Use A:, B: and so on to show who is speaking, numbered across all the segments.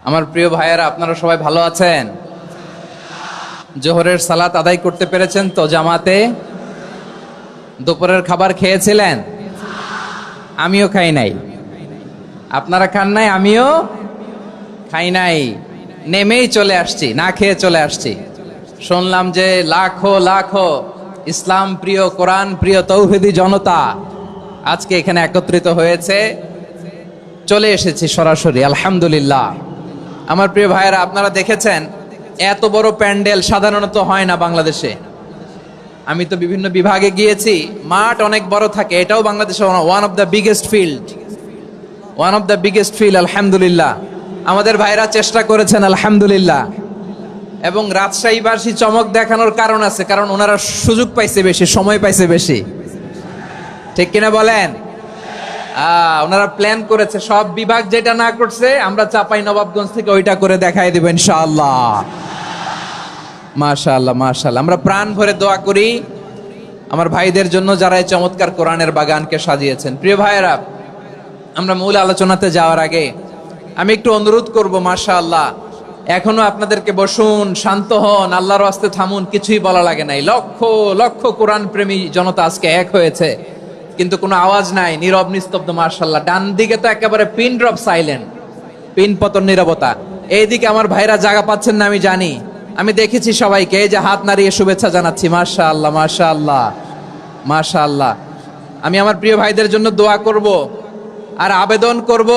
A: আমার প্রিয় ভাইয়েরা, আপনারা সবাই ভালো আছেন? জোহরের সালাত আদায় করতে পেরেছেন তো জামাতে? দুপুরের খাবার খেয়েছিলেন? আমিও খাই নাই। আপনারা খান নাই, আমিও খাই নাই। নেমেই চলে আসছি, না খেয়ে চলে আসছি। শুনলাম যে লাখো লাখো ইসলাম প্রিয়, কোরআন প্রিয় তৌহিদি জনতা আজকে এখানে একত্রিত হয়েছে। চলে এসেছি সরাসরি, আলহামদুলিল্লাহ। আমার প্রিয় ভাইয়েরা, আপনারা দেখেছেন এত বড় প্যান্ডেল সাধারণত হয় না বাংলাদেশে। আমি তো বিভিন্ন বিভাগে গিয়েছি, মাঠ অনেক বড় থাকে। এটাও বাংলাদেশে one of the biggest field, আলহামদুলিল্লাহ। আমাদের ভাইরা চেষ্টা করেছেন, আলহামদুলিল্লাহ। এবং রাজশাহীবাসী চমক দেখানোর কারণ আছে, কারণ ওনারা সুযোগ পাইছে বেশি, সময় পাইছে বেশি, ঠিক কিনা বলেন? ওনারা প্ল্যান করেছে, সব বিভাগ যেটা না করছে আমরা চাপাই নবাবগঞ্জ থেকে ওইটা করে দেখাই দিব ইনশাআল্লাহ। মাশাআল্লাহ মাশাআল্লাহ। আমরা প্রাণ ভরে দোয়া করি আমার ভাইদের জন্য, যারা এই চমৎকার কোরআনের বাগানকে সাজিয়েছেন। প্রিয় ভাইয়েরা, আমরা মূল আলোচনাতে যাওয়ার আগে আমি একটু অনুরোধ করব, মাশাআল্লাহ, এখনো আপনাদেরকে বসুন, শান্ত হন, আল্লাহর ওয়াস্তে থামুন, কিছুই বলা লাগে নাই। লক্ষ লক্ষ কোরআন প্রেমী জনতা আজকে এক হয়েছে, কিন্তু কোনো আওয়াজ নাই, নীরব নিস্তব্ধ। মাশাআল্লাহ, ডান দিকে তো একেবারে পিন ড্রপ সাইলেন্ট, পিন পতন নীরবতা। এইদিকে আমার ভাইরা জায়গা পাচ্ছেন না আমি জানি, আমি দেখেছি সবাইকে, এই যে হাত নাড়িয়ে শুভেচ্ছা জানাচ্ছি। মাশাআল্লাহ মাশাআল্লাহ মাশাআল্লাহ। আমি আমার প্রিয় ভাইদের জন্য দোয়া করব আর আবেদন করব,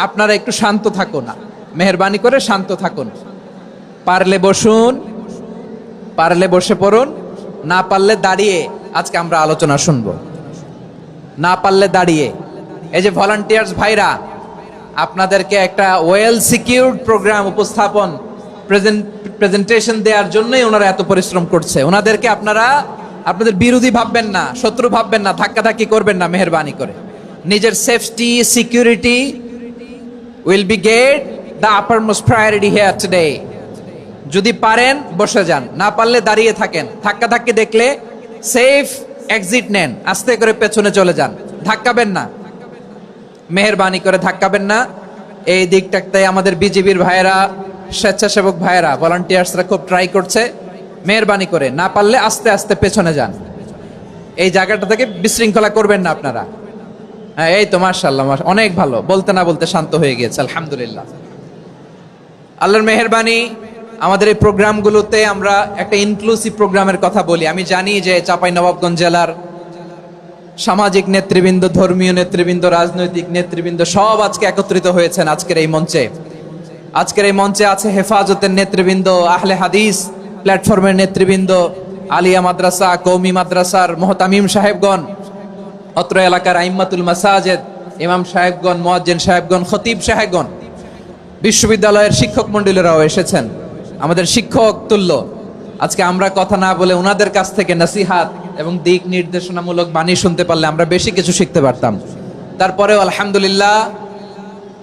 A: আপনারা একটু শান্ত থাকুন, মেহেরবানি করে শান্ত থাকুন। পারলে বসুন, পারলে বসে পড়ুন, না পারলে দাঁড়িয়ে আজকে আমরা আলোচনা শুনবো। না পারলে দাঁড়িয়ে। এই যে ভলান্টিয়ার্স ভাইরা, আপনাদেরকে একটা ওয়েল সিকিউরড প্রোগ্রাম উপস্থাপন, প্রেজেন্টেশন দেওয়ার জন্যই ওনারা এত পরিশ্রম করছে। ওনাদেরকে আপনারা আপনাদের বিরোধী ভাববেন না, শত্রু ভাববেন না, ধাক্কাধাক্কি করবেন না, মেহেরবানি করে। নিজের safety, security will be get the uppermost priority here today. যদি পারেন বসে যান, না পারলে দাঁড়িয়ে থাকেন। ধাক্কাধাক্কি দেখলে সেফ এক্সিট নেন, আস্তে করে পেছনে চলে যান, ধাক্কাবেন না, মেহেরবানি করে ধাক্কাবেন না। এই দিকটাতে আমাদের বিজিবির ভাইয়েরা, স্বেচ্ছাসেবক ভাইয়েরা, ভলান্টিয়ার্সরা খুব ট্রাই করছে। মেহেরবানি করে না পারলে আস্তে আস্তে পেছনে যান, এই জায়গাটা থেকে বিশৃঙ্খলা করবেন না আপনারা। হ্যাঁ, এই তো মাশাআল্লাহ, অনেক ভালো। বলতে না বলতে শান্ত হয়ে গিয়েছে, আলহামদুলিল্লাহ। আল্লাহর মেহেরবানি। আমাদের এই প্রোগ্রামগুলোতে আমরা একটা ইনক্লুসিভ প্রোগ্রামের কথা বলি। আমি জানি যে চাঁপাইনবাবগঞ্জ জেলার সামাজিক নেতৃবৃন্দ, ধর্মীয় নেতৃবৃন্দ, রাজনৈতিক নেতৃবৃন্দ সব আজকে একত্রিত হয়েছেন আজকের এই মঞ্চে। আজকের এই মঞ্চে আছে হেফাজতের নেতৃবৃন্দ, আহলে হাদিস প্ল্যাটফর্মের নেতৃবৃন্দ, আলিয়া মাদ্রাসা, কওমি মাদ্রাসার মুহতামিম সাহেবগণ, অত্র এলাকার আইম্মাতুল মাসাজিদ, ইমাম সাহেবগণ, মুয়াজ্জিন সাহেবগণ, খতিব সাহেবগণ, বিশ্ববিদ্যালয়ের শিক্ষক মণ্ডলীরাও এসেছেন, আমাদের শিক্ষক তুল্য। আজকে আমরা কথা না বলে ওনাদের কাছ থেকে নসিহাত এবং দিক নির্দেশনামূলক বাণী শুনতে পারলে আমরা বেশি কিছু শিখতে পারতাম। তারপরেও আলহামদুলিল্লাহ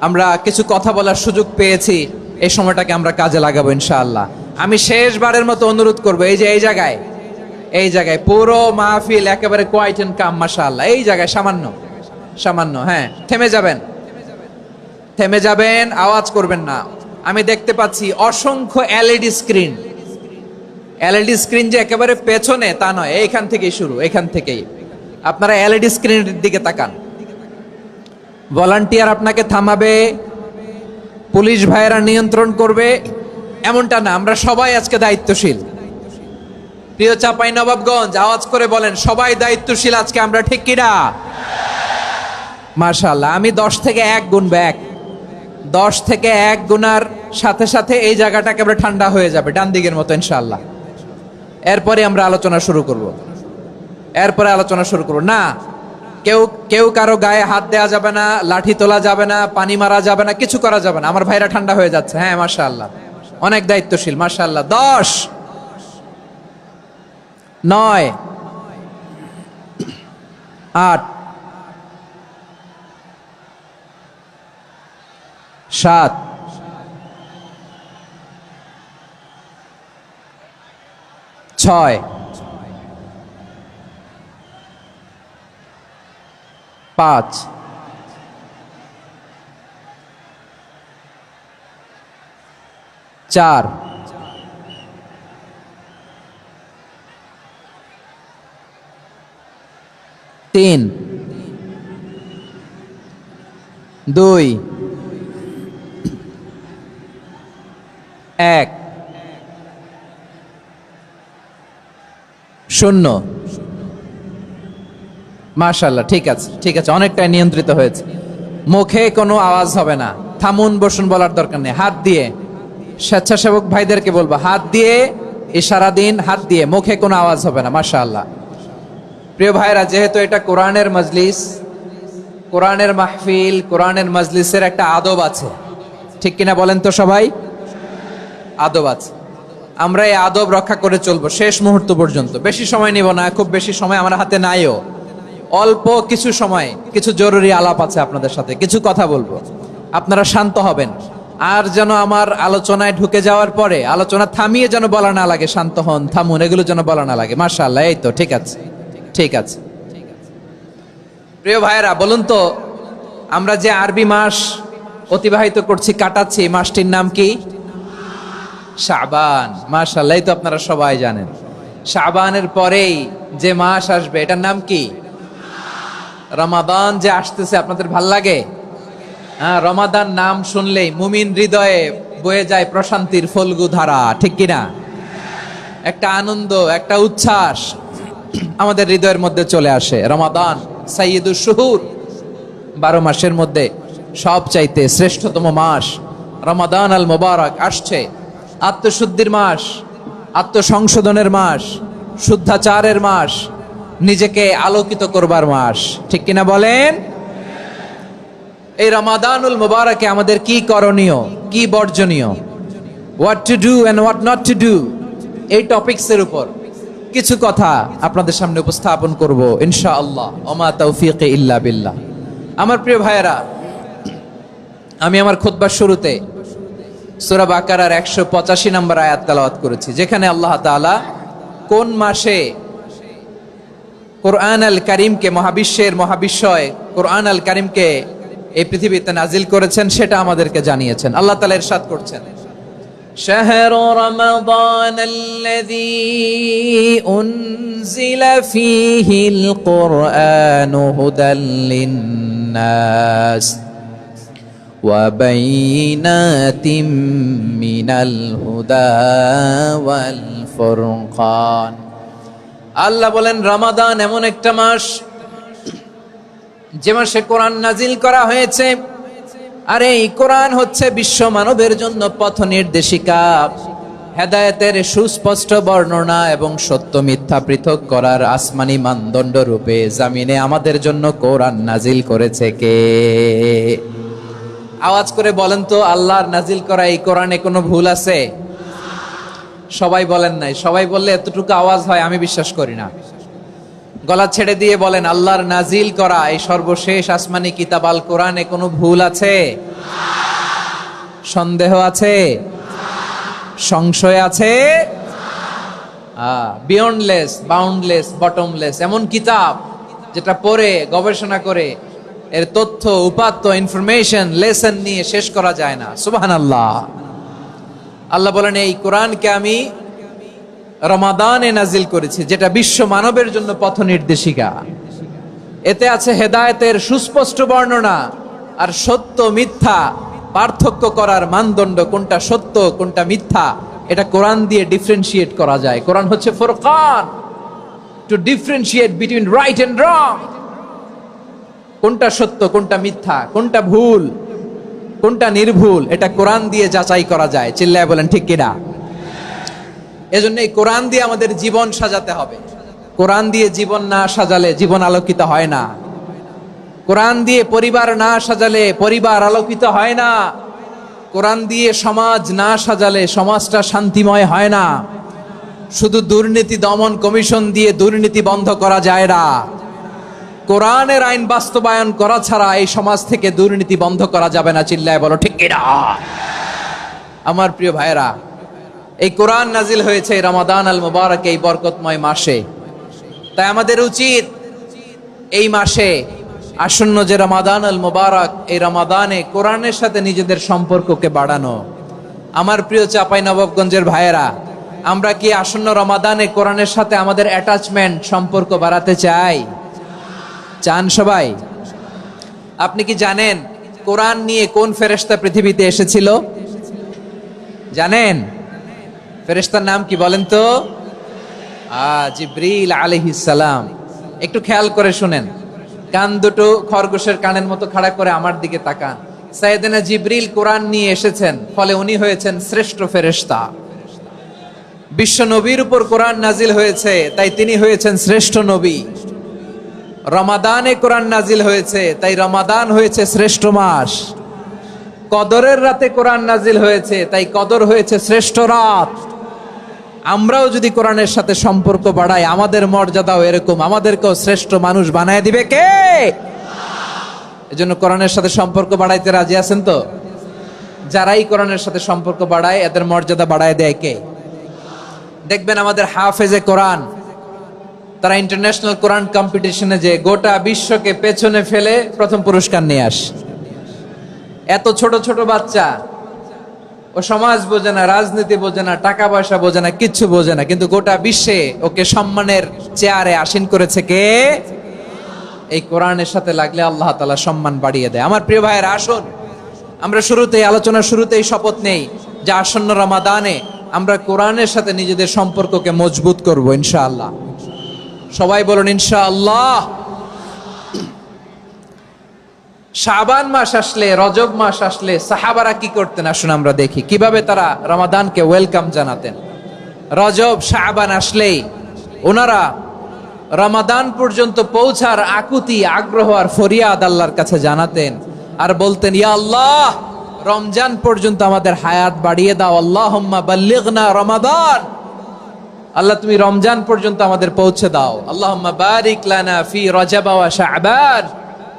A: আমরা কিছু কথা বলার সুযোগ পেয়েছি, এই সময়টাকে আমরা কাজে লাগাবো ইনশাআল্লাহ। আমি শেষবারের মতো অনুরোধ করবো, এই যে এই জায়গায় পুরো মাহফিল একেবারে কোয়াইট এন্ড কাম, মাশাআল্লাহ। এই জায়গায় সামান্য হ্যাঁ, থেমে যাবেন, আওয়াজ করবেন না। আমি দেখতে পাচ্ছি অসংখ্য এলইডি স্ক্রিন, যে একেবারে পেছনে তা নয়, এইখান থেকেই শুরু, এখান থেকেই আপনারা এলইডি স্ক্রিনের দিকে তাকান। ভলান্টিয়ার আপনাকে থামাবে, পুলিশ ভাইয়েরা নিয়ন্ত্রণ করবে, এমনটা না। আমরা সবাই আজকে দায়িত্বশীল। প্রিয় চাঁপাইনবাবগঞ্জ, আওয়াজ করে বলেন, সবাই দায়িত্বশীল আজকে আমরা, ঠিক কিনা? মাশাআল্লাহ। আমি 10 থেকে 1 গুনবো, 10 থেকে 1 গুনার সাথে সাথে এই জায়গাটা একেবারে ঠান্ডা হয়ে যাবে, ডান দিকের মতো ইনশাআল্লাহ। এরপরে আমরা আলোচনা শুরু করব। না, কেউ কারো গায়ে হাত দেওয়া যাবে না, লাঠি তোলা যাবে না, পানি মারা যাবে না, কিছু করা যাবে না। আমার ভাইরা ঠান্ডা হয়ে যাচ্ছে। হ্যাঁ, মাশাআল্লাহ, অনেক দায়িত্বশীল, মাশাআল্লাহ। 10, 9, 8, 7, 6, 5, 4, 3, 2, 1, 0। মাশাআল্লাহ, ঠিক আছে, ঠিক আছে, অনেকটাই নিয়ন্ত্রিত হয়েছে। মুখে কোনো আওয়াজ হবে না, থামুন বসুন বলার দরকার নেই। হাত দিয়ে, স্বেচ্ছাসেবক ভাইদেরকে বলবো, হাত দিয়ে ইশারা দিন, হাত দিয়ে, মুখে কোনো আওয়াজ হবে না। মাশাআল্লাহ। প্রিয় ভাইরা, যেহেতু এটা কোরআনের মজলিস, কোরআনের মাহফিল, কোরআনের মজলিসের একটা আদব আছে, ঠিক কিনা বলেন তো সবাই? আদব আছে, আমরা এই আদব রক্ষা করে চলবো শেষ মুহূর্ত পর্যন্ত। বেশি সময় নিব না, খুব বেশি সময় আমার হাতে নাইও। অল্প কিছু সময় কিছু জরুরি আলাপ আছে আপনাদের সাথে, কিছু কথা বলবো, আপনারা শান্ত হবেন। আর যেন আমার আলোচনায় ঢুকে যাওয়ার পরে আলোচনা থামিয়ে যেন বলা না লাগে শান্ত হন, থামুন, এগুলো যেন বলা না লাগে। মাশাআল্লাহ, এই তো ঠিক আছে, ঠিক আছে। প্রিয় ভাইয়েরা, বলুন তো, আমরা যে আরবি মাস অতিবাহিত করছি, কাটাচ্ছি, মাসটির নাম কি? শাবান। মাশাআল্লাহ, এই তো আপনারা সবাই জানেন। শাবানের পরেই যে মাস আসবে এটার নাম কি? রমাদান যে আসতেছে, আপনাদের ভাল লাগে? হ্যাঁ, রমাদান নাম শুনলেই মুমিন হৃদয়ে বয়ে যায় প্রশান্তির ফল্গু ধারা, ঠিক কিনা? একটা আনন্দ, একটা উচ্ছ্বাস আমাদের হৃদয়ের মধ্যে চলে আসে। রমাদান সাইয়্যিদুশ শুহুর, 12 মাসের মধ্যে সবচাইতে শ্রেষ্ঠতম মাস রমাদান আল মুবারক আসছে। আত্মশুদ্ধির মাস, আত্মসংশোধনের মাস, শুদ্ধাচারের মাস, নিজেকে আলোকিত করবার মাস, ঠিক কিনা বলেন? এই রমাদানুল মুবারকে আমাদের কি করণীয়, কি বর্জনীয়, what to do and what not to do, এই টপিকসের উপর কিছু কথা আপনাদের সামনে উপস্থাপন করব ইনশাআল্লাহ। ওমা তাওফীকি ইল্লা বিল্লাহ। আমার প্রিয় ভাইয়েরা, আমি আমার খুতবার শুরুতে সূরা বাকারার 185 নম্বর আয়াত তেলাওয়াত করেছি, যেখানে আল্লাহ তাআলা কোন মাসে কোরআন আল কারীমকে, মহাবিশ্বের মহাবিশ্বয় কোরআন আল কারীমকে এই পৃথিবীতে নাজিল করেছেন সেটা আমাদেরকে জানিয়েছেন। আল্লাহ তাআলা ইরশাদ করছেন, শাহরু রমাদান আল্লাযী উনজিলা ফীহিল কুরআনু হুদাল লিন-নাস ওয়া বাইনাতিম মিনাল হুদা ওয়াল ফুরকান। আল্লাহ বলেন, রমাদান এমন একটা মাস যে মাসে কোরআন নাজিল করা হয়েছে। আর এই কোরআন হচ্ছে বিশ্ব মানবের জন্য পথ নির্দেশিকা, হেদায়েতের সুস্পষ্ট বর্ণনা এবং সত্য মিথ্যা পৃথক করার আসমানি মানদণ্ড রূপে জামিনে আমাদের জন্য কোরআন নাজিল করেছে কে? আওয়াজ করে বলেন তো, আল্লাহর নাজিল করা এই কোরআনে কোনো ভুল আছে? সবাই বলেন নাই। সবাই বললে এতটুকু আওয়াজ হয় আমি বিশ্বাস করি না। গলা ছেড়ে দিয়ে বলেন, আল্লাহর নাজিল করা এই সর্বশেষ আসমানি কিতাব আল কোরআনে কোনো ভুল আছে? সন্দেহ আছে? সংশয় আছে? বিয়ন্ডলেস, বাউন্ডলেস, বটমলেস, এমন কিতাব যেটা পড়ে গবেষণা করে এর তথ্য, উপাত্ত, ইনফরমেশন, লেসন নিয়ে শেষ করা যায় না। সুবহানাল্লাহ। আল্লাহ বলেন, এই কোরআনকে আমি রমাদানে নাজিল করেছি, যেটা বিশ্ব মানবের জন্য পথ নির্দেশিকা। এতে আছে হেদায়েতের সুস্পষ্ট বর্ণনা আর সত্য মিথ্যা পার্থক্য করার মানদণ্ড, কোনটা সত্য কোনটা মিথ্যা এটা কোরআন দিয়ে ডিফারেন্সিয়েট করা যায়। কোরআন হচ্ছে ফুরকান, to differentiate between right and wrong. কোনটা সত্য, কোনটা মিথ্যা, কোনটা ভুল, কোনটা নির্ভুল, এটা কোরআন দিয়ে যাচাই করা যায়। চিল্লায় বলেন ঠিক কিনা? এজন্য এই কোরআন দিয়ে আমাদের জীবন সাজাতে হবে। কোরআন দিয়ে জীবন না সাজালে জীবন আলোকিত হয় না। কোরআন দিয়ে পরিবার না সাজালে পরিবার আলোকিত হয় না। কোরআন দিয়ে সমাজ না সাজালে সমাজটা শান্তিময় হয় না। শুধু দুর্নীতি দমন কমিশন দিয়ে দুর্নীতি বন্ধ করা যায় না। কোরআনের আইন বাস্তবায়ন করা ছাড়া এই সমাজ থেকে দুর্নীতি বন্ধ করা যাবে না। চিল্লায় বলো ঠিক কিনা? আমার প্রিয় ভাইয়েরা, এই কোরআন নাজিল হয়েছে রমাদান আল মুবারক, এই বরকতময় মাসে। তাই আমাদের উচিত এই মাসে আসন্ন যে রমাদান আল মুবারক, এই রমাদানে কোরআনের সাথে নিজেদের সম্পর্ককে বাড়ানো, আমার প্রিয় চাপাই নবাবগঞ্জের ভাইয়েরা, আমরা কি আসন্ন রমাদানে কোরআনের সাথে আমাদের অ্যাটাচমেন্ট সম্পর্ক বাড়াতে চাই? চান সবাই? আপনি কি জানেন কোরআন নিয়ে কোন ফেরেশতা পৃথিবীতে এসেছিল? জানেন ফেরেশতার নাম কি বলেন তো? জিবরিল আলাইহিস সালাম। একটু খেয়াল করে শুনেন, কান দুটো খরগোশের কানের মতো খাড়া করে আমার দিকে তাকান। সাইয়েদনা জিবরিল কোরআন নিয়ে এসেছেন, ফলে উনি হয়েছেন শ্রেষ্ঠ ফেরেশতা। বিশ্ব নবীর উপর কোরআন নাজিল হয়েছে, তাই তিনি হয়েছেন শ্রেষ্ঠ নবী। রমাদানে কোরআন নাজিল হয়েছে, তাই রমাদান হয়েছে শ্রেষ্ঠ মাস। কদরের রাতে কোরআন নাজিল হয়েছে, তাই কদর হয়েছে শ্রেষ্ঠ রাত। আমরাও যদি কোরআনের সাথে সম্পর্ক বাড়াই, আমাদের মর্যাদাও এরকম, আমাদেরকেও শ্রেষ্ঠ মানুষ বানায় দিবে কে? এজন্য কোরআনের সাথে সম্পর্ক বাড়াইতে রাজি আছেন তো? যারাই কোরআনের সাথে সম্পর্ক বাড়ায়, এদের মর্যাদা বাড়ায় দেয় কে? দেখবেন আমাদের হাফেজে কোরআন, তারা ইন্টারন্যাশনাল কোরআন কম্পিটিশনে যে গোটা বিশ্বকে পেছনে ফেলে প্রথম পুরস্কার নিয়ে আসে। এত ছোট ছোট বাচ্চা, ও সমাজ বোঝে না, রাজনীতি বোঝে না, টাকা পয়সা বোঝে না, কিচ্ছু বোঝে না, কিন্তু গোটা বিশ্বে ওকে সম্মানের চেয়ারে আসীন করেছে কে? এই কোরআনের সাথে লাগলে আল্লাহ তাআলা সম্মান বাড়িয়ে দেয়। আমার প্রিয় ভাইয়েরা, আসুন আমরা শুরুতেই, আলোচনার শুরুতেই শপথ নেই যে আসন্ন রমাদানে আমরা কোরআনের সাথে নিজেদের সম্পর্ককে মজবুত করব ইনশাআল্লাহ। সবাই বলুন ইনশাআল্লাহ। শাবান মাস আসলে, রজব মাস আসলে সাহাবারা কি করতেন আসুন আমরা দেখি, কিভাবে তারা রমাদানকে ওয়েলকাম জানাতেন। রজব শাবান আসলেই ওনারা রমাদান পর্যন্ত পৌঁছার আকুতি, আগ্রহ আর ফরিয়াদ আল্লাহর কাছে জানাতেন আর বলতেন, ইয়া আল্লাহ, রমজান পর্যন্ত আমাদের হায়াত বাড়িয়ে দাও। আল্লাহুম্মা বাল্লিগনা রমাদান, আল্লাহ তুমি রমজান পর্যন্ত আমাদের পৌঁছে দাও। আল্লাহুম্মা বারিক লানা ফি রজব ওয়া শাবান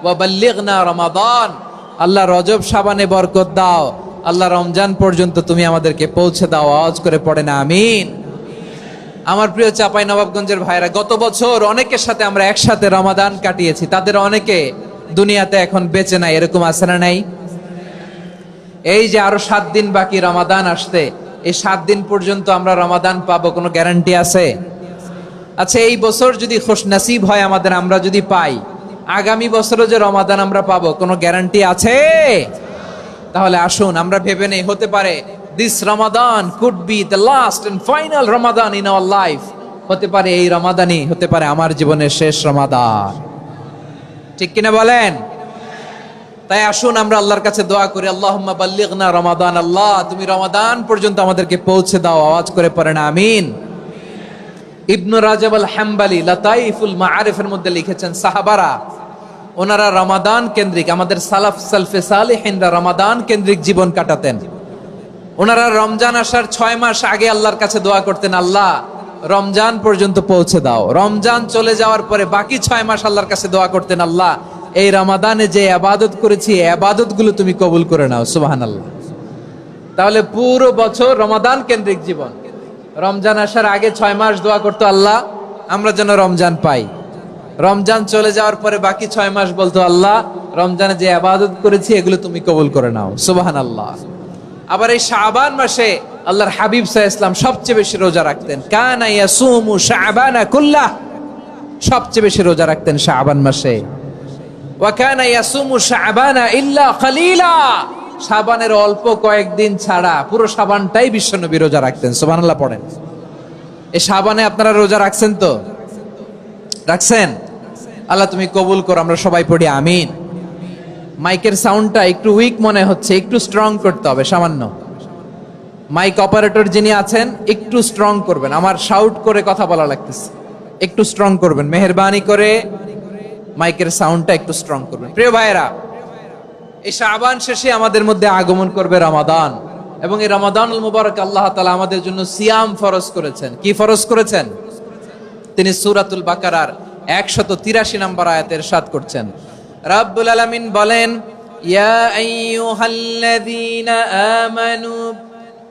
A: ওয়া বাল্লিগনা রমাদান, আল্লাহ রজব শাবানে বরকত দাও, আল্লাহ রমজান পর্যন্ত তুমি আমাদেরকে পৌঁছে দাও। আওয়াজ করে পড়ে না আমিন। আমার প্রিয় চাপাই নবাবগঞ্জের ভাইরা, গত বছর অনেকের সাথে আমরা একসাথে রমাদান কাটিয়েছি, তাদের অনেকে দুনিয়াতে এখন বেঁচে নাই, এরকম আছে না নাই? এই যে আরো 7 দিন বাকি রমাদান আসতে, এই 7 দিন পর্যন্ত আমরা রমাদান পাবো, কোনো গ্যারান্টি আছে? আচ্ছা, এই বছর যদি খুশনসিব হয় আমাদের, আমরা যদি পাই, আগামী বছরও যে রমাদান আমরা পাবো, কোনো গ্যারান্টি আছে? তাহলে আসুন আমরা ভেবে নেই, হতে পারে this Ramadan could be the last and final Ramadan in our life. হতে পারে এই রমাদানই হতে পারে আমার জীবনের শেষ রমাদান। ঠিক কিনা বলেন? তাই আসুন আমরা আল্লাহর কাছে দোয়া করি, আল্লাহুম্মা বাল্লিগনা রমাদান, আল্লাহ তুমি রমাদান পর্যন্ত আমাদেরকে পৌঁছে দাও। আওয়াজ করে পড়েন আমিন। ইবনু রাজব আল হাম্বলি লাতাইফুল মাআরিফের মধ্যে লিখেছেন, সাহাবারা ওনারা রমাদান কেন্দ্রিক, আমাদের সালাফ সালফে সালেহিনরা রমাদান কেন্দ্রিক জীবন কাটাতেন। ওনারা রমজান আসার 6 মাস আগে আল্লাহর কাছে দোয়া করতেন, আল্লাহ রমজান পর্যন্ত পৌঁছে দাও। রমজান চলে যাওয়ার পরে বাকি 6 মাস আল্লাহর কাছে দোয়া করতেন, আল্লাহ এই রমাদানে যে ইবাদত করেছি, ইবাদত গুলো তুমি কবুল করে নাও। সুবহানাল্লাহ। তাহলে পুরো বছর রমাদান কেন্দ্রিক জীবন। রমজান আসার আগে 6 মাস দোয়া করতো, আল্লাহ আমরা যেন রমজান পাই। রমজান চলে যাওয়ার পরে বাকি 6 মাস বলতো, আল্লাহ রমজানে যে ইবাদত করেছি এগুলো তুমি কবুল করে নাও। সুবহানাল্লাহ। আবার এই শাবান মাসে আল্লাহর হাবিব সাল্লাল্লাহু আলাইহি ওয়াসাল্লাম সবচেয়ে বেশি রোজা রাখতেন। কানা ইয়াসুমু শাবানা কুল্লাহ, সবচেয়ে বেশি রোজা রাখতেন শাবান মাসে। ওয়া কানা ইয়াসুমু শাবানা ইল্লা কালিলা, শাবানের অল্প কয়েকদিন ছাড়া পুরো শাবানটাই বিশ্বনবী রোজা রাখতেন। সুবহানাল্লাহ পড়েন। এই শাবানে আপনারা রোজা রাখছেন তো? রাখছেন? আল্লাহ তুমি কবুল করো। আমরা সবাই পড়ি আমিন। মাইকের সাউন্ডটা একটু উইক মনে হচ্ছে, একটু স্ট্রং করতে হবে সামান্য। মাইক অপারেটর যিনি আছেন একটু স্ট্রং করবেন, আমার শাউট করে কথা বলা লাগতেছে, একটু স্ট্রং করবেন মেহেরবানি করে। মাইকের সাউন্ডটা একটু স্ট্রং করবেন। প্রিয় ভাইয়েরা, এই শাবান শেষে আমাদের মধ্যে আগমন করবে রমাদান, এবং এই রমাদানুল মুবারক আল্লাহ তাআলা আমাদের জন্য সিয়াম ফরজ করেছেন। কি ফরজ করেছেন? তিনি সূরাতুল বাকারার 183 নম্বর আয়াতে ইরশাদ করছেন, রাব্বুল আলামিন বলেন, ইয়া আইয়ুহাল্লাযীনা আমানু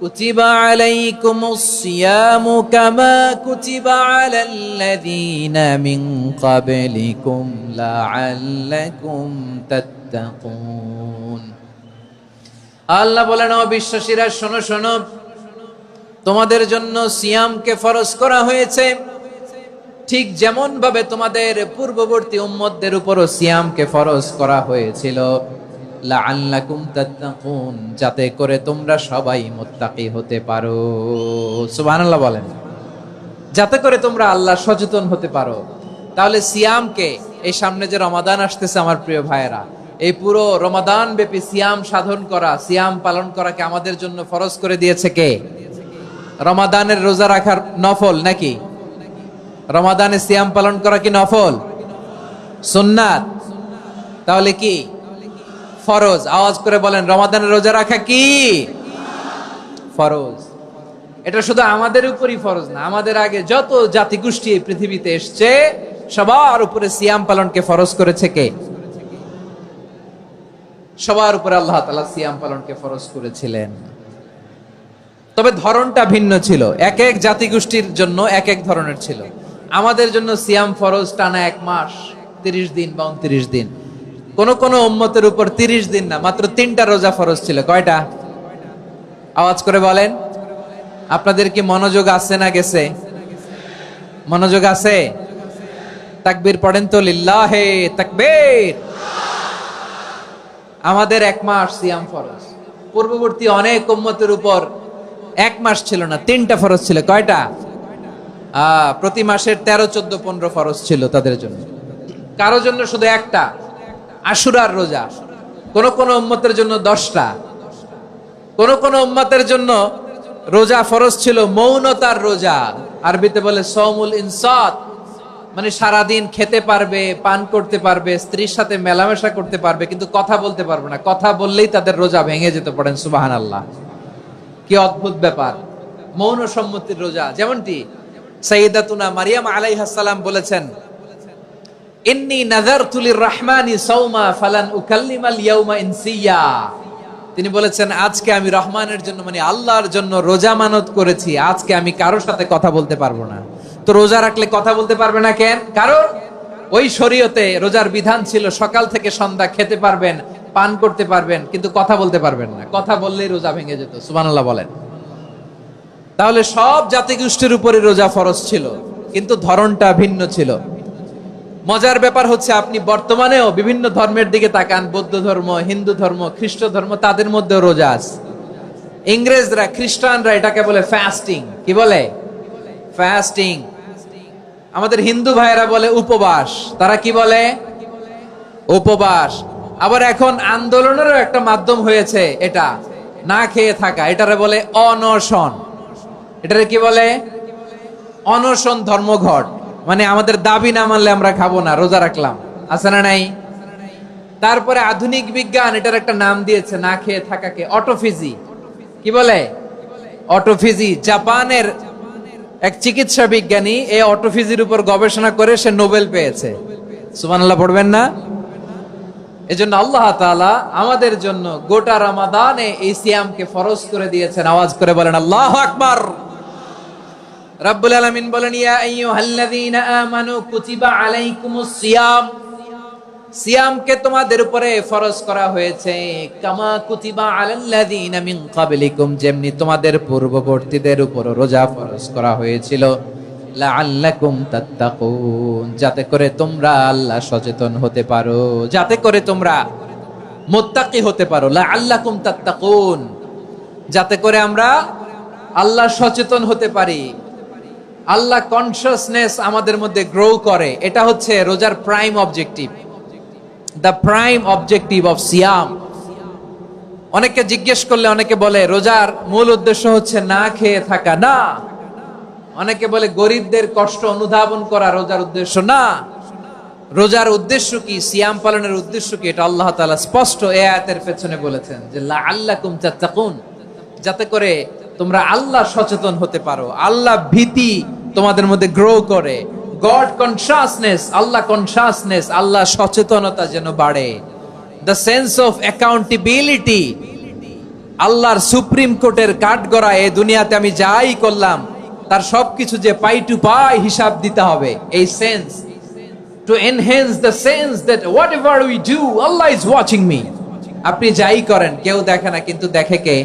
A: কুতিবা আলাইকুমুস সিয়ামু কামা কুতিবা আলাল্লাযীনা মিন ক্বাবলিকুম লাআল্লাকুম তাত্তাকুন। আল্লাহ বলেন, ও বিশ্বাসীরা শোনো শোনো, তোমাদের জন্য সিয়ামকে ফরজ করা হয়েছে, ঠিক যেমন ভাবে তোমাদের পূর্ববর্তী উম্মতদের উপরও সিয়ামকে ফরজ করা হয়েছিল, লাআল্লাকুম তাত্তাকুন, যাতে করে তোমরা সবাই মুত্তাকি হতে পারো। সুবহানাল্লাহ বলেন, যাতে করে তোমরা আল্লাহ সচেতন হতে পারো। তাহলে সিয়ামকে, এই সামনে যে রমাদান আসতেছে আমার প্রিয় ভাইয়েরা, এই পুরো রমাদান ব্যাপী সিয়াম সাধন করা, সিয়াম পালন করাকে আমাদের জন্য ফরজ করে দিয়েছে কে? রমাদানের রোজা রাখার নফল নাকি? রমাদানে সিয়াম পালন করা কি নফল? সুন্নাত? তাহলে কি ফরজ? আওয়াজ করে বলেন, রমাদানের রোজা রাখা কি ফরজ? এটা শুধু আমাদের উপরই ফরজ না, আমাদের আগে যত জাতিগোষ্ঠী এই পৃথিবীতে এসছে সবার উপরে সিয়াম পালনকে ফরজ করেছে কে? সবার উপরে আল্লাহ তাআলা সিয়াম পালনকে ফরজ করেছিলেন। তবে ধরনটা ভিন্ন ছিল, এক এক জাতিগোষ্ঠীর জন্য এক এক ধরনের ছিল। আমাদের জন্য সিয়াম ফরজ টানা 1 মাস 30 দিন বা 29 দিন। কোন কোন উম্মতের উপর 30 দিন না, মাত্র 3টা রোজা ফরজ ছিল। কয়টা? আওয়াজ করে বলেন। আপনাদের কি মনোযোগ আছে না গেছে? মনোযোগ আছে? তাকবীর পড়েন তো, লিল্লাহে তাকবীর। আমাদের 1 মাস সিয়াম ফরজ, পূর্ববর্তী অনেক উম্মতের উপর 1 মাস ছিল না, 3টা ফরজ ছিল। কয়টা? প্রতি মাসের 13, 14, 15 ফরজ ছিল তাদের জন্য। কারো জন্য শুধু একটা, আশুরার রোজা। কোন কোন উম্মতের জন্য 10টা। কোন কোন উম্মতের জন্য রোজা ফরজ ছিল মৌনতার রোজা, আরবিতে বলে সওমুল ইনসাত, মানে সারাদিন খেতে পারবে, পান করতে পারবে, স্ত্রীর সাথে মেলামেশা করতে পারবে, কিন্তু কথা বলতে পারবে না। কথা বললেই তাদের রোজা ভেঙে যেতে। পড়েন সুবহানাল্লাহ। কি অদ্ভুত ব্যাপার! মৌন সম্মতির রোজা। যেমনটি সাইয়্যিদাতুনা মারিয়াম আলাইহাস সালাম বলেছেন, ইন্নী নাযারতু লির-রাহমানি সাওমা ফালান উকাল্লিমাল ইয়াওমা ইনসিয়া। তিনি বলেছেন, আজকে আমি রহমানের জন্য, মানে আল্লাহর জন্য রোজা মানত করেছি, আজকে আমি কারোর সাথে কথা বলতে পারবো না। তো রোজা রাখলে কথা বলতে পারবে না কেন? কারণ ওই শরীয়তে রোজার বিধান ছিল সকাল থেকে সন্ধ্যা খেতে পারবেন, পান করতে পারবেন, কিন্তু কথা বলতে পারবেন না। কথা বললেই রোজা ভেঙে যেত। সুবহানাল্লাহ বলেন। তাহলে সব জাতিগোষ্ঠীর উপরে রোজা ফরজ ছিল, কিন্তু ধরনটা ভিন্ন ছিল। মজার ব্যাপার হচ্ছে, আপনি বর্তমানেও বিভিন্ন ধর্মের দিকে তাকান, বৌদ্ধ ধর্ম, হিন্দু ধর্ম, খ্রিস্ট ধর্ম, তাদের মধ্যেও রোজা আছে। ইংরেজরা, খ্রিস্টানরা এটাকে বলে ফাস্টিং। কি বলে? ফাস্টিং। আমাদের হিন্দু ভাইয়েরা বলে উপবাস। তারা কি বলে? উপবাস। আবার এখন আন্দোলনেরও একটা মাধ্যম হয়েছে এটা, না খেয়ে থাকা। এটারে বলে অনশন। এটারে কি বলে? অনশন ধর্মঘট। মানে আমাদের দাবি না মানলে আমরা খাবো না, রোজা রাখলাম। আছে না নাই? তারপরে আধুনিক বিজ্ঞান এটার একটা নাম দিয়েছে না খেয়ে থাকাকে, অটোফিজি। কি বলে? অটোফিজি। জাপানের এক চিকিৎসা বিজ্ঞানী এই অটোফিজির উপর গবেষণা করে সে নোবেল পেয়েছে। সুবহানাল্লাহ পড়বেন না? এজন্য আল্লাহ তাআলা আমাদের জন্য গোটা রমাদানে এই সিয়ামকে ফরজ করে দিয়েছেন। আওয়াজ করে বলেন আল্লাহু আকবার। রাব্বুল আলামিন বলেন, ইয়া আইয়ুহাল্লাযীনা আমানু কুতিবা আলাইকুমুস সিয়াম। সিয়ামকে তোমাদের উপরে ফরজ করা হয়েছে, কামা কুতিবা আলাল্লাযীনা মিন ক্বাবলিকুম, যেমনি তোমাদের পূর্ববর্তীদের উপর রোজা ফরজ করা হয়েছিল, লাআল্লাকুম তাত্তাকুন, যাতে করে তোমরা আল্লাহ সচেতন হতে পারো, যাতে করে তোমরা মুত্তাকি হতে পারো। লাআল্লাকুম তাত্তাকুন, যাতে করে আমরা আল্লাহ সচেতন হতে পারি, আল্লাহ কনসিয়াসনেস আমাদের মধ্যে গ্রো করে। এটা হচ্ছে রোজার prime objective, the prime objective of সিয়াম। অনেকে জিজ্ঞেস করলে অনেকে বলে রোজার মূল উদ্দেশ্য হচ্ছে না খেয়ে থাকা। না। অনেকে বলে গরিবদের কষ্ট অনুধাবন করা রোজার উদ্দেশ্য। না। রোজার উদ্দেশ্য কি? সিয়াম পালনের উদ্দেশ্য কি? এটা আল্লাহ তাআলা স্পষ্ট এই আয়াতের পেছনে বলেছেন যে লাআল্লাকুম তাত্তাকুন, যাতে করে তোমরা আল্লাহ সচেতন হতে পারো, আল্লাহ ভীতি তোমাদের মধ্যে গ্রো করে, গড কনসিয়াসনেস, আল্লাহ কনসিয়াসনেস, আল্লাহ সচেতনতা যেন বাড়ে, দ্য সেন্স অফ অ্যাকাউন্টেবিলিটি। আল্লাহর সুপ্রিম কোর্টের কাঠগড়া এই দুনিয়াতে আমি যাই করলাম তার সবকিছু যে পাই টু পাই হিসাব দিতে হবে, এই sense, to enhance the sense that whatever we do Allah is watching me. আপনি যাই করেন কেউ দেখে না, কিন্তু দেখে কে?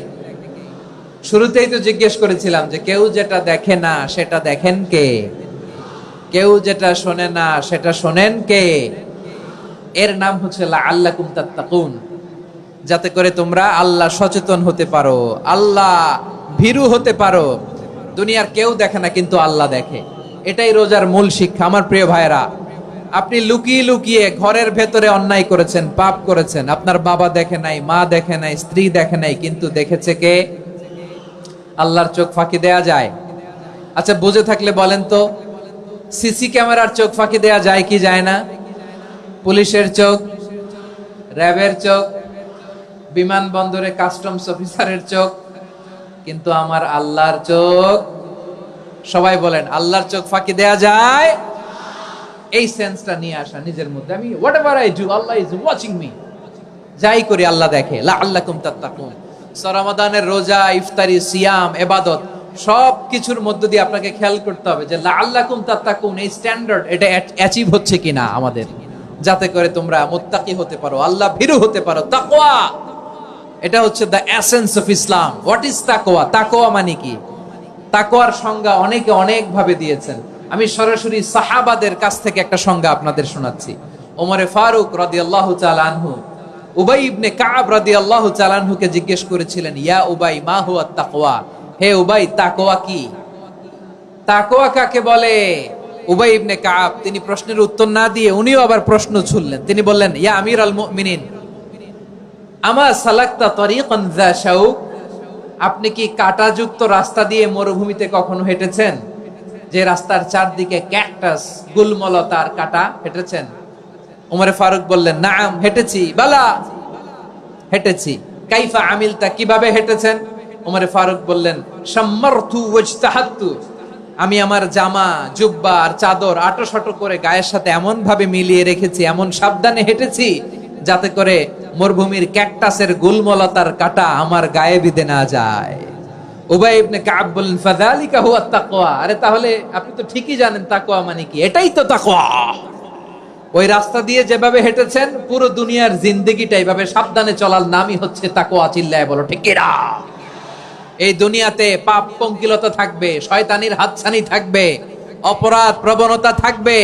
A: শুরুতেই তো জিজ্ঞেস করেছিলাম যে কেউ যেটা দেখে না সেটা দেখেন কে? কেউ যেটা শোনে না সেটা শোনেন কে? এর নাম হচ্ছে লাআল্লাকুম তাত্তাকুন, যাতে করে তোমরা আল্লাহ সচেতন হতে পারো, আল্লাহ ভীরু হতে পারো। দুনিয়ার কেউ দেখে না, কিন্তু আল্লাহ দেখে। এটাই রোজার মূল শিক্ষা। আমার প্রিয় ভাইরা, আপনি লুকিয়ে লুকিয়ে ঘরের ভেতরে অন্যায় করেছেন, পাপ করেছেন, আপনার বাবা দেখে নাই, মা দেখে নাই, স্ত্রী দেখে নাই, কিন্তু দেখেছে কে? আল্লাহর চোখ ফাঁকি দেয়া যায়? আচ্ছা, বুঝে থাকলে বলেন তো, সিসি ক্যামেরার চোখ ফাঁকি দেয়া যায় কি যায় না? পুলিশের চোখ, র্যাবের চোখ, বিমানবন্দরে কাস্টমস অফিসারের চোখ, কিন্তু আমার আল্লাহর চোখ? সবাই বলেন, আল্লাহর চোখ ফাঁকি দেয়া যায়? এই সেন্সটা নিয়ে আসা নিজের মধ্যে, আমি whatever I do Allah is watching me, যাই করি আল্লাহ দেখে। লাআল্লাকুম তাত্তাকুন। রমাদানের রোজা, ইফতারি, সিয়াম, ইবাদত সব কিছুর মধ্য দিয়ে আপনাকে খেয়াল করতে হবে যে লাআল্লাকুম তাত্তাকুন এই স্ট্যান্ডার্ড এটা অ্যাচিভ হচ্ছে কিনা আমাদের, যাতে করে তোমরা মুত্তাকি হতে পারো, আল্লাহ ভীরু হতে পারো। তাকওয়া, এটা হচ্ছে the essence of Islam. What is তাকওয়া? তাকওয়া মানে কি? তাকওয়ার সংজ্ঞা অনেকে অনেক ভাবে দিয়েছেন। আমি সরাসরি সাহাবাদের কাছ থেকে একটা সংজ্ঞা আপনাদের শোনাচ্ছি। ওমরে ফারুক রাদিয়াল্লাহু তাআলা আনহু উবাই ইবনে কাব রাদিয়াল্লাহু তাআলা আনহুকে জিজ্ঞেস করেছিলেন, ইয়া উবাই মা হুয়া তাকওয়া? হে উবাই, তাকওয়া কি? তাকওয়া কাকে বলে? উবাই ইবনে কাব তিনি প্রশ্নের উত্তর না দিয়ে উনিও আবার প্রশ্ন ছুড়লেন। তিনি বললেন, ইয়া আমিরাল মুমিনিন, আমা সালাকতা তরিকান যা শাউক? আপনি কি কাঁটাযুক্ত রাস্তা দিয়ে মরুভূমিতে কখনো হেঁটেছেন? যে রাস্তার চারদিকে ক্যাকটাস, গুলমলতার কাঁটা, হেঁটেছেন? ওমরে ফারুক বললেন, নাম, হেঁটেছি। বালা, হেঁটেছি। কাইফা আমিলতা, কিভাবে হেঁটেছেন? ওমরে ফারুক বললেন, শাম্মারতু ওয়াজতাহাতু, আমি আমার জামা, জুব্বা আর চাদর আটোসাটো করে গায়ের সাথে এমন ভাবে মিলিয়ে রেখেছি, এমন সাবধানে হেঁটেছি যাতে করে মরুভূমির ক্যাকটাসের গুলমলতার কাঁটা আমার গায়ে বিঁধে না যায়। উবাই ইবনে কাব বললেন, ফাযালিকা হুয়া তাকওয়া। আরে তাহলে আপনি তো ঠিকই জানেন তাকওয়া মানে কি, এটাই তো তাকওয়া। ওই রাস্তা দিয়ে যেভাবে হেঁটেছেন, পুরো দুনিয়ার জিন্দেগিটা এইভাবে সাবধানে চলার নামই হচ্ছে তাকওয়া। চিল্লায় বলো ঠিক কিনা? এই দুনিয়াতে পাপ পঙ্কিলতা থাকবে, শয়তানির হাতছানি থাকবে, অপরাধ প্রবণতা থাকবে,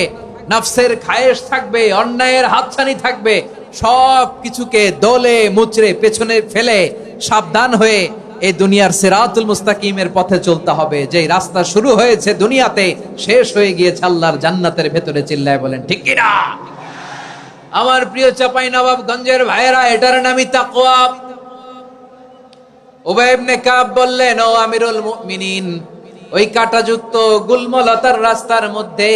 A: নফসের খায়েশ থাকবে, অন্যায়ের হাতছানি থাকবে। সব কিছুকে দলে মুচড়ে পেছনে ফেলে সাবধান হয়ে এই দুনিয়ার সিরাতুল মুস্তাকিমের পথে চলতে হবে। যেই রাস্তা শুরু হয়েছে দুনিয়াতে, শেষ হয়ে গিয়েছে আল্লাহর জান্নাতের ভেতরে। চিল্লায় বলেন ঠিক কিনা? আমার প্রিয় চাঁপাইনবাবগঞ্জের ভাইয়েরা, এটার নামই তাকওয়া। উবাই ইবনে কাব বললেন, ও আমিরুল মুমিনিন, ওই কাঁটাযুক্ত গুলমলতার রাস্তার মধ্যে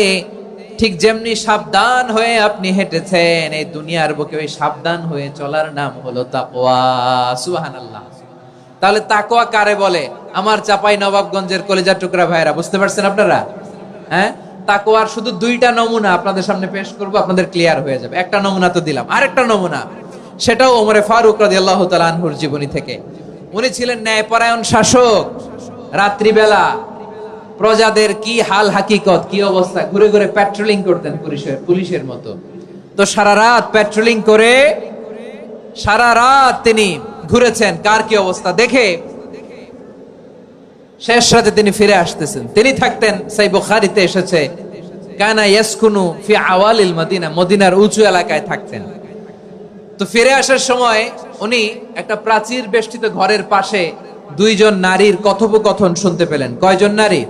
A: ঠিক যেমনি সাবধান হয়ে আপনি হেঁটেছেন, এই দুনিয়ার বুকে ওই সাবধান হয়ে চলার নাম হলো তাকওয়া। সুবহানাল্লাহ। তাহলে তাকওয়া কারে বলে? আমার চাঁপাইনবাবগঞ্জের কলিজার টুকরা ভাইয়েরা, বুঝতে পারছেন আপনারা? হ্যাঁ, তাকওয়ার শুধু দুইটা নমুনা আপনাদের সামনে পেশ করব, আপনাদের ক্লিয়ার হয়ে যাবে। একটা নমুনা তো দিলাম, আরেকটা নমুনা, সেটাও ওমরে ফারুক রাদিয়াল্লাহু তাআলা আনহুর জীবনী থেকে। উনি ছিলেন ন্যায়পরায়ণ শাসক। রাত্রিবেলা প্রজাদের কি হাল হাকিকত, কি অবস্থা, ঘুরে ঘুরে প্যাট্রোলিং করতেন পুলিশের মতো। তো সারা রাত প্যাট্রোলিং করে সারা রাত তিনি ঘুরেছেন কার কি অবস্থা দেখে। শেষ রাতে তিনি ফিরে আসতেছেন। তিনি থাকতেন, সেই বুখারীতে এসেছে, কানা ইয়াসকুনু ফি আওয়ালিল মদিনা, মদিনার উঁচু এলাকায় থাকতেন। তো ফিরে আসার সময় উনি একটা প্রাচীর বেষ্টিত ঘরের পাশে দুইজন নারীর কথোপকথন শুনতে পেলেন। কয়জন নারীর?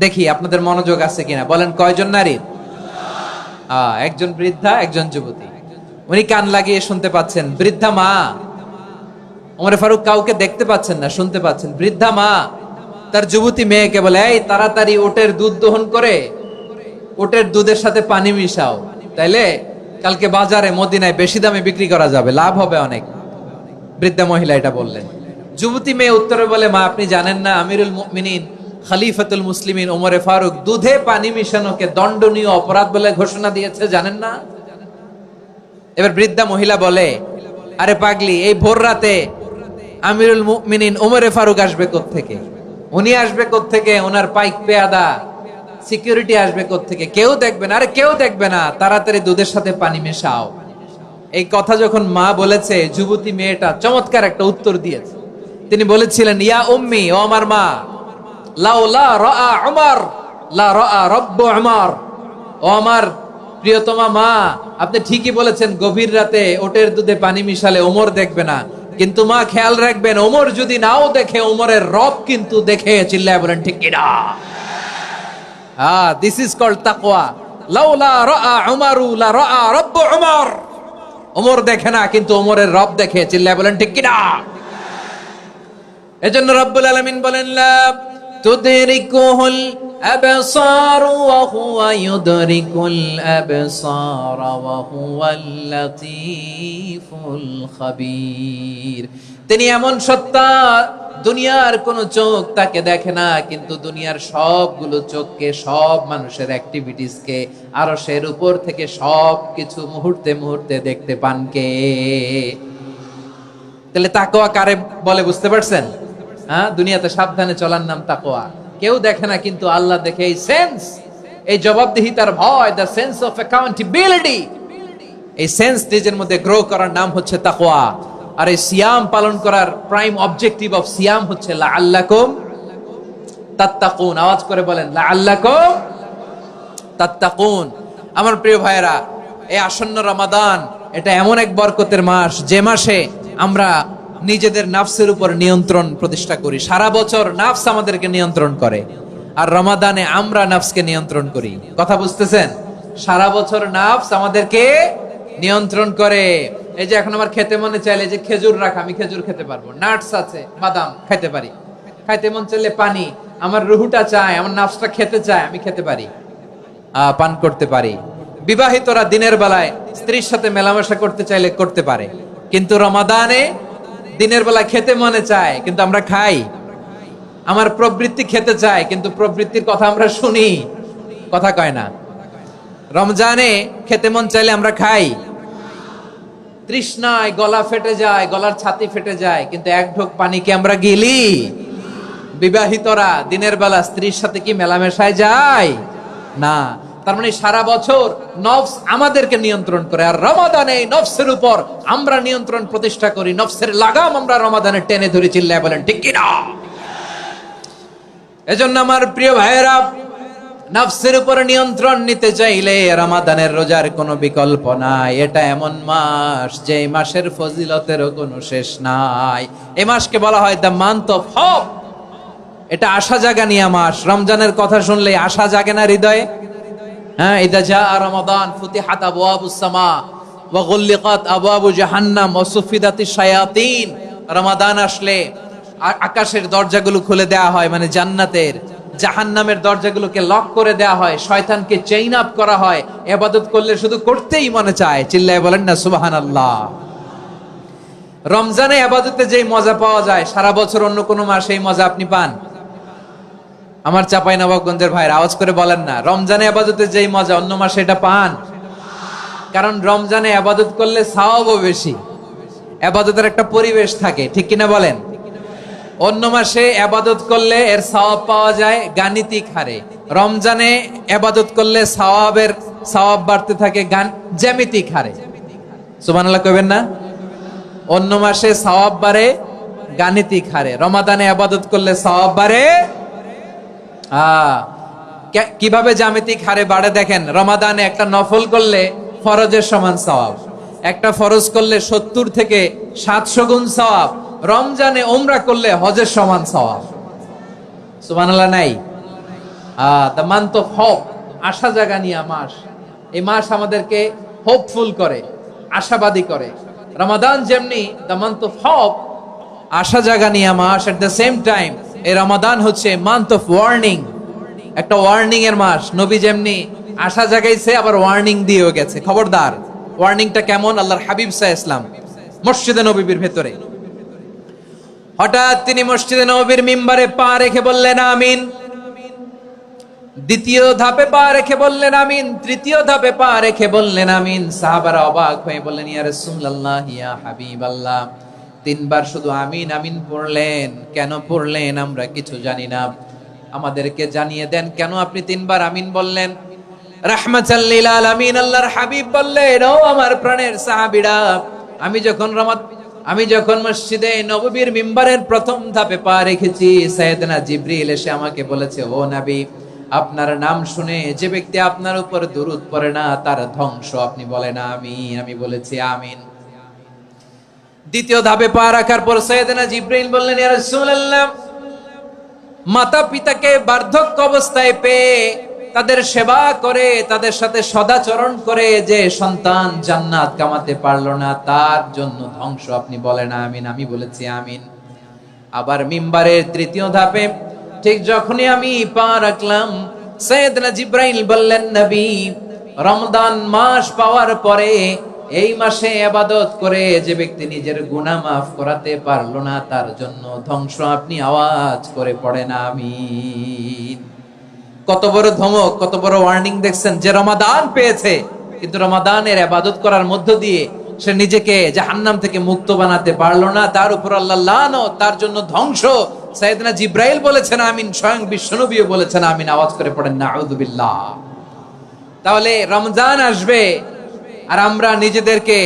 A: দেখি আপনাদের মনোযোগ আছে কিনা, বলেন কয়জন নারীর? একজন বৃদ্ধা, একজন যুবতী। উনি কান লাগিয়ে শুনতে পাচ্ছেন। বৃদ্ধা মা, ওমর ফারুক কাউকে দেখতে পাচ্ছেন না, শুনতে পাচ্ছেন। বৃদ্ধা মা তার যুবতী মেয়েকে বলে, এই তাড়াতাড়ি ওটের দুধ দহন করে ওটের দুধের সাথে পানি মিশাও, তাইলে কালকে বাজারে মদিনায় বেশি দামে বিক্রি করা যাবে, লাভ হবে অনেক। বৃদ্ধা মহিলা এটা বললেন। যুবতী মেয়ে উত্তরে বলে, মা আপনি জানেন না আমিরুল মুমিনিন খলিফাতুল মুসলিমিন ওমরে ফারুক দুধে পানি মিশানোকে দণ্ডনীয় অপরাধ বলে ঘোষণা দিয়েছে, জানেন না? এবার বৃদ্ধা মহিলা বলে, আরে পাগলি, এই ভোর রাতে আমিরুল মুমিনিন ওমরে ফারুক আসবে কোত্থেকে? উনি আসবে কোত্থেকে? ওনার পাইক পেয়াদা সিকিউরিটি আসবে কোত্থেকে? কেউ দেখবে না। আরে কেউ দেখবে না, তাড়াতাড়ি দুধের সাথে পানি মেশাও। এই কথা যখন মা বলেছে, যুবতী মেয়েটা চমৎকার একটা উত্তর দিয়েছে। তিনি বলেছিলেন, ইয়া উম্মি, ও আমার মা, লাউলা রাআ উমর লা রাআ রব্বু উমর। ও আমার প্রিয়তমা মা, আপনি ঠিকই বলেছেন, গভীর রাতে ওটের দুধে পানি মিশালে ওমর দেখবে না, কিন্তু মা খেয়াল রাখবেন, ওমর যদি নাও দেখে, ওমরের রব কিন্তু দেখে। চিল্লায় বলেন ঠিক কিনা? দিস ইজ কল্ড তাকওয়া। লাউলা রাআ উমরু লা রাআ রব্বু উমর। ওমর দেখে না, কিন্তু ওমরের রব দেখে। চিল্লায় বলেন ঠিক কিনা? এজন্য রব্বুল আলামিন বলেন, লা তুদরিকুহুল আবসার ওয়া হুয়া ইউদরিকুল আবসার ওয়া হুয়াল লাতীফুল খাবীর। তিনি এমন সত্তা, দুনিয়ার কোন চোখ তাকে দেখে না, কিন্তু দুনিয়ার সবগুলো চোখকে, সব মানুষের অ্যাক্টিভিটিসকে, আরশের উপর থেকে সবকিছু মুহূর্তে মুহূর্তে দেখতে পান কে? তাহলে তাকওয়া কারে বলে বুঝতে পারছেন? দুনিয়াতে সাবধানে চলার নাম তাকওয়া। কেউ দেখে না, কিন্তু আল্লাহ দেখে। এই সেন্স, এই জবাবদিহিতার ভয়, দ্য সেন্স অফ অ্যাকাউন্টেবিলিটি, এই সেন্স নিজের মধ্যে গ্রো করার নাম হচ্ছে তাকওয়া। আর এই সিয়াম পালন করার প্রাইম অবজেক্টিভ অফ সিয়াম হচ্ছে লাআল্লাকুম তাত্তাকুন। আওয়াজ করে বলেন, লাআল্লাকুম তাত্তাকুন। আমার প্রিয় ভাইয়েরা, এই আসন্ন রমাদান, এটা এমন এক বরকতের মাস, যে মাসে আমরা নিজেদের নাফসের উপর নিয়ন্ত্রণ প্রতিষ্ঠা করি। সারা বছর নাফস আমাদেরকে নিয়ন্ত্রণ করে, আর রমাদানে আমরা নাফসকে নিয়ন্ত্রণ করি। কথা বুঝতেছেন? সারা বছর নাফস আমাদেরকে নিয়ন্ত্রণ করে। এই যে এখন আমার খেতে মনে চাইলে, যে খেজুর রাখা, আমি খেজুর খেতে পারবো, নাটস আছে, বাদাম খাইতে পারি। খাইতে মন চাইলে পানি, আমার রুহুটা চায়, আমার নাফসটা খেতে চায়, আমি খেতে পারি, পান করতে পারি। বিবাহিতরা দিনের বেলায় স্ত্রীর সাথে মেলামেশা করতে চাইলে করতে পারে, কিন্তু রমাদানে দিনের বেলা খেতে মনে চায়, কিন্তু আমরা খাই। আমার প্রবৃত্তি খেতে চায়, কিন্তু প্রবৃত্তির কথা আমরা শুনি, কথা কয় না। রমজানে খেতে মন চাইলে আমরা খাই, তৃষ্ণায় গলা ফেটে যায়, গলার ছাতি ফেটে যায়, কিন্তু এক ঢোক পানি কি আমরা গিলি? বিবাহিতরা দিনের বেলা স্ত্রীর সাথে কি মেলামেশায় যায়? না। তার মানে সারা বছর নফস আমাদেরকে নিয়ন্ত্রণ করে, আর রমাদানে নফসের উপর আমরা নিয়ন্ত্রণ প্রতিষ্ঠা করি। নফসের লাগাম আমরা রমাদানে টেনে ধরে। চিল্লায় বলেন ঠিক কিনা? এজন্য আমার প্রিয় ভাইয়েরা, নফসের উপর নিয়ন্ত্রণ নিতে চাইলে রমাদানের রোজার কোনো বিকল্প নাই। এটা এমন মাস, যে মাসের ফজিলতেরও কোনো শেষ নাই। এই মাসকে বলা হয় দ্য মান্থ অফ হোপ। এটা আশা জাগানিয়া মাস। রমজানের কথা শুনলে আশা জাগে না হৃদয়ে? ইদা জাআ রমাদান ফুতিহাত আবওয়াবুস সামা ওয়া গুল্লিকাত আবওয়াবু জাহান্নাম ওয়া সুফিদাতিশ শায়াতিন। রমাদান আসলে আকাশের দরজাগুলো খুলে দেয়া হয়, মানে জান্নাতের। জাহান্নামের দরজাগুলোকে লক করে দেয়া হয়, শয়তানকে চেইন আপ করা হয়। ইবাদত করলে শুধু করতেই মনে চায়। চিল্লায় বলেন না সুবহানাল্লাহ। রমজানে ইবাদতে যেই মজা পাওয়া যায়, সারা বছর অন্য কোনো মাসে এই মজা আপনি পান? আমার চাঁপাইনবাবগঞ্জের ভাইরা আওয়াজ করে বলেন না, রমজানে ইবাদতে যেই মজা অন্য মাসে এটা পান? কারণ রমজানে ইবাদত করলে সওয়াবও বেশি, ইবাদতের একটা পরিবেশ থাকে, ঠিক কিনা বলেন? অন্য মাসে ইবাদত করলে এর সওয়াব পাওয়া যায় গাণিতিক হারে, রমজানে ইবাদত করলে সওয়াব বাড়তে থাকে জ্যামিতিক হারে। সুবহানাল্লাহ কইবেন না? অন্য মাসে সওয়াব বাড়ে গাণিতিক হারে, রমাদানে ইবাদত করলে সওয়াব বাড়ে কিভাবে জ্যামিতিক হারে বাড়ে দেখেন। রমাদানে একটা নফল করলে ফরজের সমান সওয়াব, একটা ফরজ করলে 70 থেকে 700 গুণ সওয়াব। রমজানে উমরা করলে হজের সমান সওয়াব। সুবহানাল্লাহ নাই? দ্য মান্থ অফ হোপ, আশা জাগানিয়া মাস। এই মাস আমাদেরকে হোপফুল করে, আশাবাদী করে। রমাদান যেমনি দ্য মান্থ অফ হোপ, আশা জাগানিয়া মাস, এট দ্য সেম টাইম এই রমাদান হচ্ছে মান্থ অফ ওয়ার্নিং, একটা ওয়ার্নিং এর মাস। নবী যেমনি আশা জাগাইছে, আবার ওয়ার্নিং দিয়েও গেছে, খবরদার। ওয়ার্নিংটা কেমন? আল্লাহর হাবিব সাল্লাল্লাহু আলাইহি ওয়াসাল্লাম মসজিদে নববীর ভেতরে, হঠাৎ তিনি মসজিদে নববীর মিম্বারে পা রেখে বললেন আমিন। দ্বিতীয় ধাপে পা রেখে বললেন আমিন, তৃতীয় ধাপে পা রেখে বললেন আমিন। সাহাবারা অবাক হয়ে বললেন, ইয়া রাসূলুল্লাহ, ইয়া হাবিবাল্লাহ, 3 বার শুধু আমিন আমিন পড়লেন, কেন পড়লেন আমরা কিছু জানি না, আমাদেরকে জানিয়ে দেন কেন আপনি 3 বার আমিন বললেন। রাহমাতাল লিল আলামিন আল্লাহর হাবিব বললেন, ও আমার প্রাণের সাহাবীরা, আমি যখন মসজিদে নববীর মিম্বারের প্রথম ধাপে পা রেখেছি, সাইয়েদনা জিবরিল এসে আমাকে বলেছে, ও নবী, আপনার নাম শুনে যে ব্যক্তি আপনার উপর দুরূদ পড়ে না তার ধ্বংস। আপনি বলেন আমিন। আমি বলেছি আমিন। দ্বিতীয় ধাপে পা রাখার পর সাইয়েদনা জিবরিল বললেন, ইয়া রাসূলুল্লাহ, মাতা পিতাকে বার্ধক্য অবস্থায় পেয়ে তাদের সেবা করে, তাদের সাথে সদাচরণ করে যে সন্তান জান্নাত কামাতে পারলো না তার জন্য ধ্বংস। আপনি বলেন আমিন। আমি বলেছি আমিন। আবার মিম্বারের তৃতীয় ধাপে ঠিক যখনই আমি পা রাখলাম, সাইয়েদনা জিবরাইল বললেন, নবী, রমজান মাস পাওয়ার পরে এই মাসে ইবাদত করে যে ব্যক্তি নিজের গুনাহ মাফ করাতে পারলো না তার জন্য ধ্বংস। আপনি আওয়াজ করে পড়েন আমিন। কত বড় ধমক, কত বড় ওয়ার্নিং দেখছেন! যে রমাদান পেয়েছে কিন্তু রমাদানের ইবাদত করার মধ্য দিয়ে সে নিজেকে জাহান্নাম থেকে মুক্ত বানাতে পারলো না, তার উপর আল্লাহ লানত, তার জন্য ধ্বংস। সাইয়েদনা জিবরাইল বলেছেন আমিন, স্বয়ং বিশ্বনবীও বলেছেন আমিন। আওয়াজ করে পড়েন নাউযু বিল্লাহ। তাহলে রমজান আসবে আর আমরা নিজেদেরকে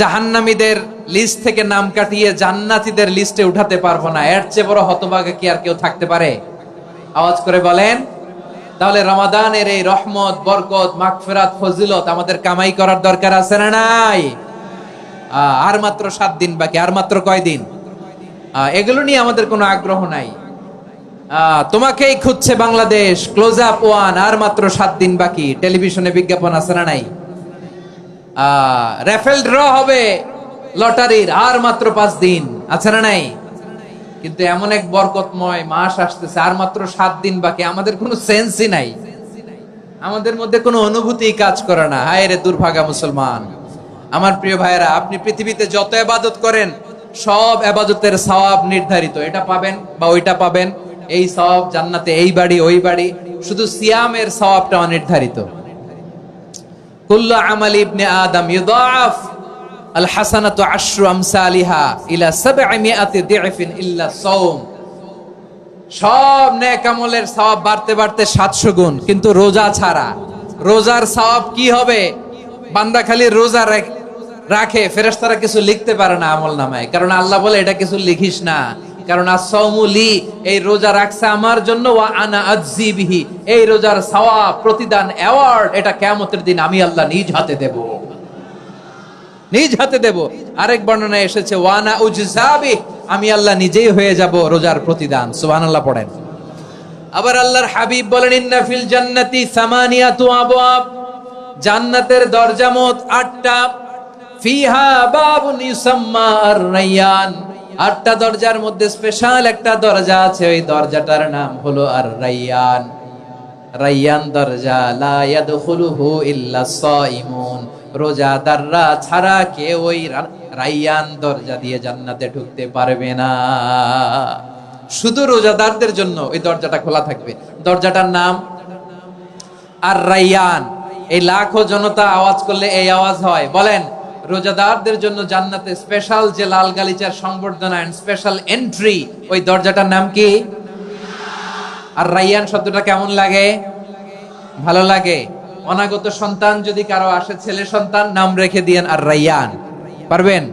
A: জাহান্নামীদের লিস্ট থেকে নাম কাটিয়ে জান্নাতীদের লিস্টে উঠাতে পারবো না। এর চেয়ে বড় হতভাগা কি আর কেউ থাকতে পারে? আওয়াজ করে বলেন। তাহলে রমাদানের এই রহমত, বরকত, মাগফিরাত, ফজিলত আমাদের কামাই করার দরকার আছে না নাই? আর মাত্র 7 দিন বাকি। আর মাত্র কয় দিন? এগুলো নিয়ে আমাদের কোনো আগ্রহ নাই। তোমাকেই খুঁজছে বাংলাদেশ, ক্লোজ আপ ওয়ান, আর মাত্র 7 দিন বাকি। টেলিভিশনে বিজ্ঞাপন আছে না নাই? রেফেল ড্র হবে লটারির, আর মাত্র 5 দিন, আছে না নাই? কিন্তু এমন এক বরকতময় মাস আসতেছে, আর মাত্র 7 দিন বাকি। আমাদের কোনো সেন্সই নাই, আমাদের মধ্যে কোনো অনুভূতি কাজ করে না। হায় রে দুর্ভাগা মুসলমান! আমার প্রিয় ভাইয়েরা, আপনি পৃথিবীতে যত ইবাদত করেন সব ইবাদতের সওয়াব নির্ধারিত। এটা পাবেন বা ওইটা পাবেন, এই সওয়াব জান্নাতে, এই বাড়ি ওই বাড়ি। শুধু সিয়ামের সওয়াবটা অনির্ধারিত। কুল্লু আমালি ইবনে আদম ইউদাআফ আল হাসানাতু আশরু আমসালিহা ইলা 700 দি'ফিন ইল্লা সাওম। সব নেক আমলের সওয়াব বাড়তে বাড়তে 700 গুণ, কিন্তু রোজা ছাড়া। রোজার সওয়াব কি হবে? বান্দা খালি রোজা রাখে, ফেরেশতারা কিছু লিখতে পারে না আমলনামায়, কারণ আল্লাহ বলে এটা কিছু লিখিস না, কারণ as-সাওমু লি, এই রোজা রাখছে আমার জন্য, ওয়া আনা আজজি বিহি, এই রোজার সওয়াব, প্রতিদান, অ্যাওয়ার্ড এটা কিয়ামতের দিন আমি আল্লাহ নিজ হাতে দেব, নিজ হাতে দেব। আরেক বর্ণনায় এসেছে ওয়ানা উজজাবি, আমি আল্লাহ নিজেই হয়ে যাব রোজার প্রতিদান। সুবহানাল্লাহ পড়েন। আবার আল্লাহর হাবিব বলেন, ইন্না ফিল জান্নাতি সামানিয়াতু আবওয়াব, জান্নাতের দরজা মোট 8টা। ফিহা বাবুন ইউসাম্মা আর-রায়্যান, 8টা দরজার মধ্যে স্পেশাল একটা দরজা আছে, ওই দরজাটার নাম হলো আর-রায়্যান। রায়্যান দরজা, লা ইয়াদখুলুহু ইল্লা সাইমুন, রোজাদাররা ছাড়া কেউ ওই রায়্যান দরজা দিয়ে জান্নাতে ঢুকতে পারবে না। শুধু রোজাদারদের জন্য ওই দরজাটা খোলা থাকবে। দরজাটার নাম আর-রায়্যান। এই লাখো জনতা আওয়াজ করলে এই আওয়াজ হয়। বলেন, রোজাদারদের জন্য জান্নাতে স্পেশাল যে লাল গালিচার সংবর্ধনা এন্ড স্পেশাল এন্ট্রি, ওই দরজাটার নাম কি? আর-রায়্যান শব্দটা কেমন লাগে? ভালো লাগে। অনাগত সন্তান যদি কারো আসে, ছেলে সন্তান, নাম রেখে দিয়েন আর-রায়্যান। পারবেন?